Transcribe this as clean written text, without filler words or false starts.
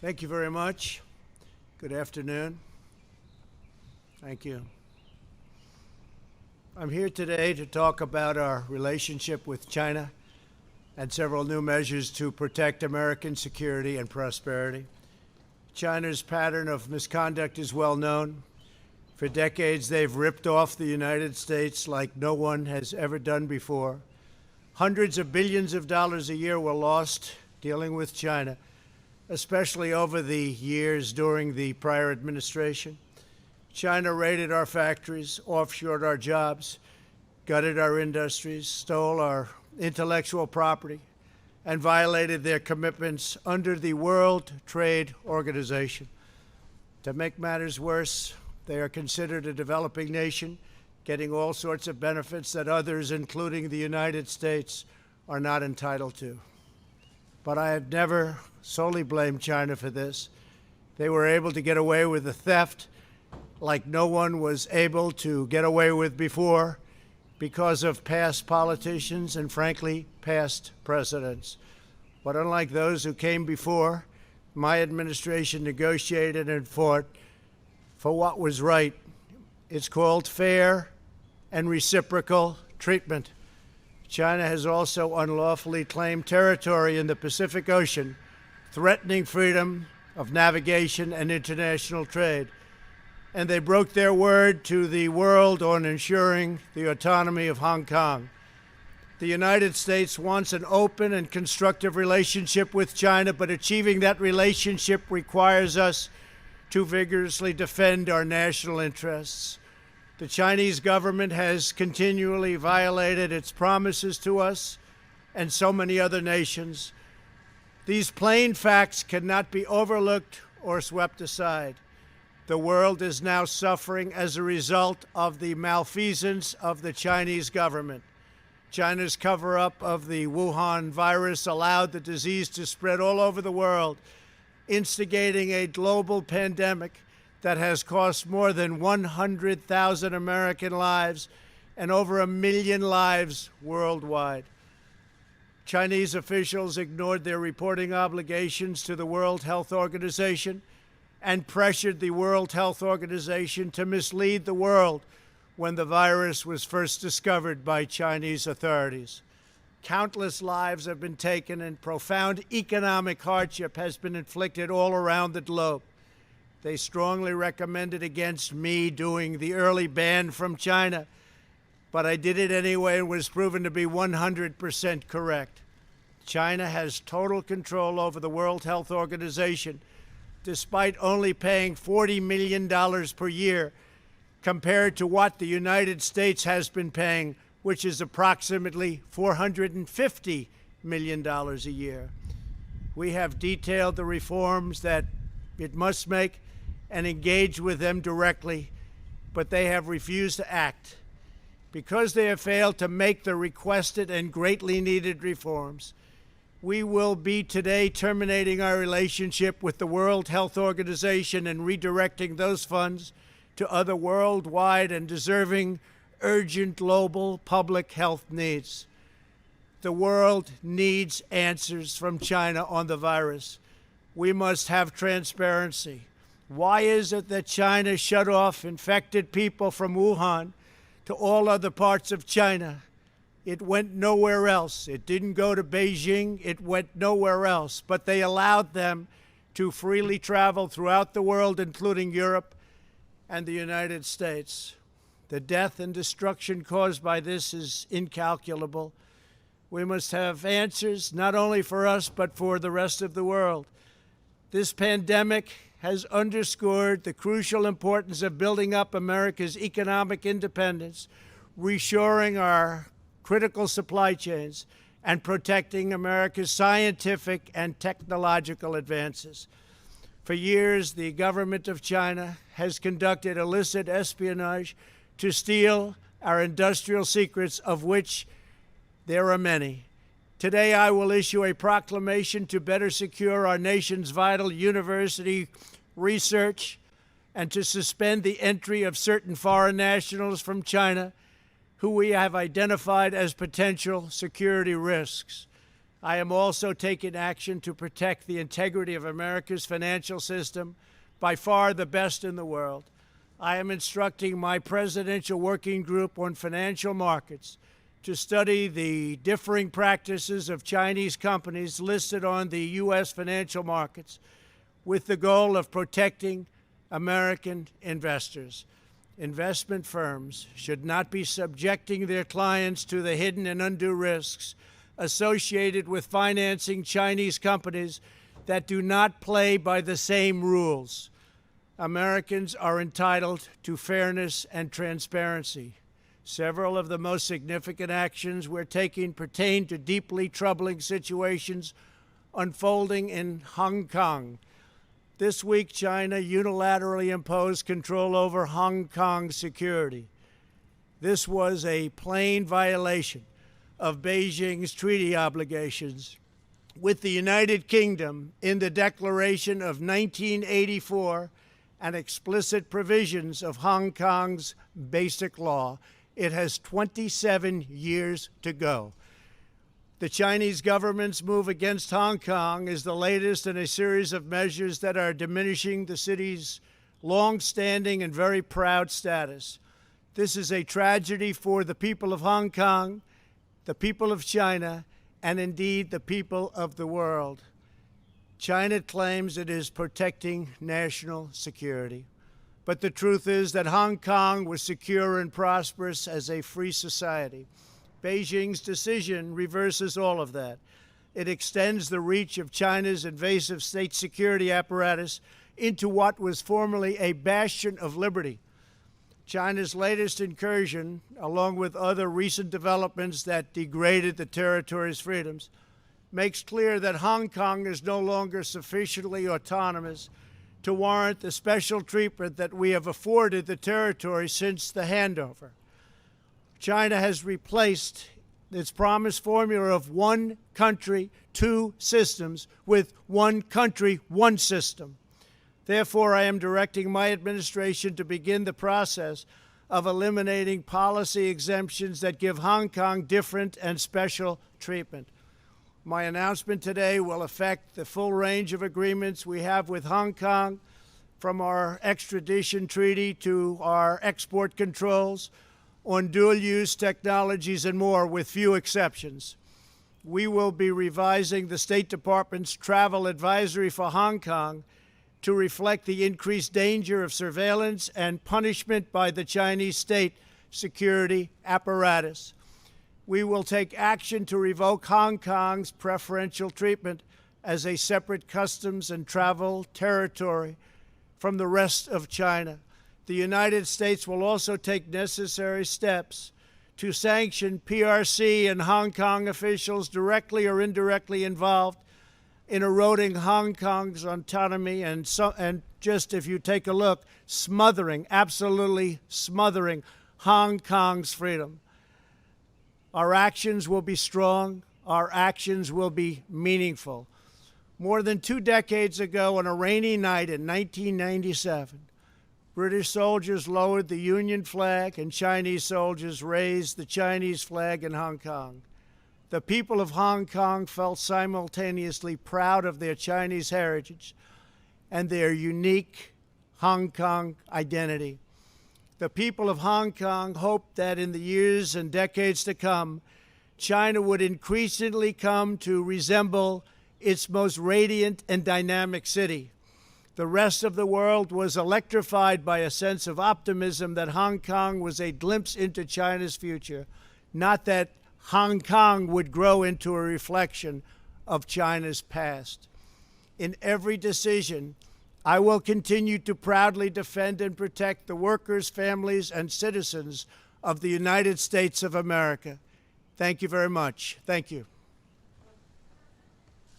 Thank you very much. Good afternoon. Thank you. I'm here today to talk about our relationship with China and several new measures to protect American security and prosperity. China's pattern of misconduct is well known. For decades, they've ripped off the United States like no one has ever done before. Hundreds of billions of dollars a year were lost dealing with China, especially over the years during the prior administration. China raided our factories, offshored our jobs, gutted our industries, stole our intellectual property, and violated their commitments under the World Trade Organization. To make matters worse, they are considered a developing nation, getting all sorts of benefits that others, including the United States, are not entitled to. But I have never solely blamed China for this. They were able to get away with the theft like no one was able to get away with before because of past politicians and, frankly, past presidents. But unlike those who came before, my administration negotiated and fought for what was right. It's called fair and reciprocal treatment. China has also unlawfully claimed territory in the Pacific Ocean, threatening freedom of navigation and international trade. And they broke their word to the world on ensuring the autonomy of Hong Kong. The United States wants an open and constructive relationship with China, but achieving that relationship requires us to vigorously defend our national interests. The Chinese government has continually violated its promises to us and so many other nations. These plain facts cannot be overlooked or swept aside. The world is now suffering as a result of the malfeasance of the Chinese government. China's cover-up of the Wuhan virus allowed the disease to spread all over the world, instigating a global pandemic that has cost more than 100,000 American lives and over 1 million lives worldwide. Chinese officials ignored their reporting obligations to the World Health Organization and pressured the World Health Organization to mislead the world when the virus was first discovered by Chinese authorities. Countless lives have been taken and profound economic hardship has been inflicted all around the globe. They strongly recommended against me doing the early ban from China, but I did it anyway and was proven to be 100% correct. China has total control over the World Health Organization, despite only paying $40 million per year compared to what the United States has been paying, which is approximately $450 million a year. We have detailed the reforms that it must make and engage with them directly, but they have refused to act. Because they have failed to make the requested and greatly needed reforms, we will be today terminating our relationship with the World Health Organization and redirecting those funds to other worldwide and deserving urgent global public health needs. The world needs answers from China on the virus. We must have transparency. Why is it that China shut off infected people from Wuhan to all other parts of China? It went nowhere else. It didn't go to Beijing. It went nowhere else. But they allowed them to freely travel throughout the world, including Europe and the United States. The death and destruction caused by this is incalculable. We must have answers, not only for us, but for the rest of the world. This pandemic has underscored the crucial importance of building up America's economic independence, reshoring our critical supply chains, and protecting America's scientific and technological advances. For years, the government of China has conducted illicit espionage to steal our industrial secrets, of which there are many. Today, I will issue a proclamation to better secure our nation's vital university research and to suspend the entry of certain foreign nationals from China who we have identified as potential security risks. I am also taking action to protect the integrity of America's financial system, by far the best in the world. I am instructing my presidential working group on financial markets to study the differing practices of Chinese companies listed on the U.S. financial markets with the goal of protecting American investors. Investment firms should not be subjecting their clients to the hidden and undue risks associated with financing Chinese companies that do not play by the same rules. Americans are entitled to fairness and transparency. Several of the most significant actions we're taking pertain to deeply troubling situations unfolding in Hong Kong. This week, China unilaterally imposed control over Hong Kong security. This was a plain violation of Beijing's treaty obligations with the United Kingdom in the Declaration of 1984 and explicit provisions of Hong Kong's Basic Law. It has 27 years to go. The Chinese government's move against Hong Kong is the latest in a series of measures that are diminishing the city's long-standing and very proud status. This is a tragedy for the people of Hong Kong, the people of China, and indeed the people of the world. China claims it is protecting national security. But the truth is that Hong Kong was secure and prosperous as a free society. Beijing's decision reverses all of that. It extends the reach of China's invasive state security apparatus into what was formerly a bastion of liberty. China's latest incursion, along with other recent developments that degraded the territory's freedoms, makes clear that Hong Kong is no longer sufficiently autonomous to warrant the special treatment that we have afforded the territory since the handover. China has replaced its promised formula of one country, two systems with one country, one system. Therefore, I am directing my administration to begin the process of eliminating policy exemptions that give Hong Kong different and special treatment. My announcement today will affect the full range of agreements we have with Hong Kong, from our extradition treaty to our export controls on dual-use technologies and more, with few exceptions. We will be revising the State Department's travel advisory for Hong Kong to reflect the increased danger of surveillance and punishment by the Chinese state security apparatus. We will take action to revoke Hong Kong's preferential treatment as a separate customs and travel territory from the rest of China. The United States will also take necessary steps to sanction PRC and Hong Kong officials directly or indirectly involved in eroding Hong Kong's autonomy and just, if you take a look, absolutely smothering Hong Kong's freedom. Our actions will be strong. Our actions will be meaningful. More than 2 decades ago, on a rainy night in 1997, British soldiers lowered the Union flag and Chinese soldiers raised the Chinese flag in Hong Kong. The people of Hong Kong felt simultaneously proud of their Chinese heritage and their unique Hong Kong identity. The people of Hong Kong hoped that in the years and decades to come, China would increasingly come to resemble its most radiant and dynamic city. The rest of the world was electrified by a sense of optimism that Hong Kong was a glimpse into China's future, not that Hong Kong would grow into a reflection of China's past. In every decision, I will continue to proudly defend and protect the workers, families, and citizens of the United States of America. Thank you very much. Thank you.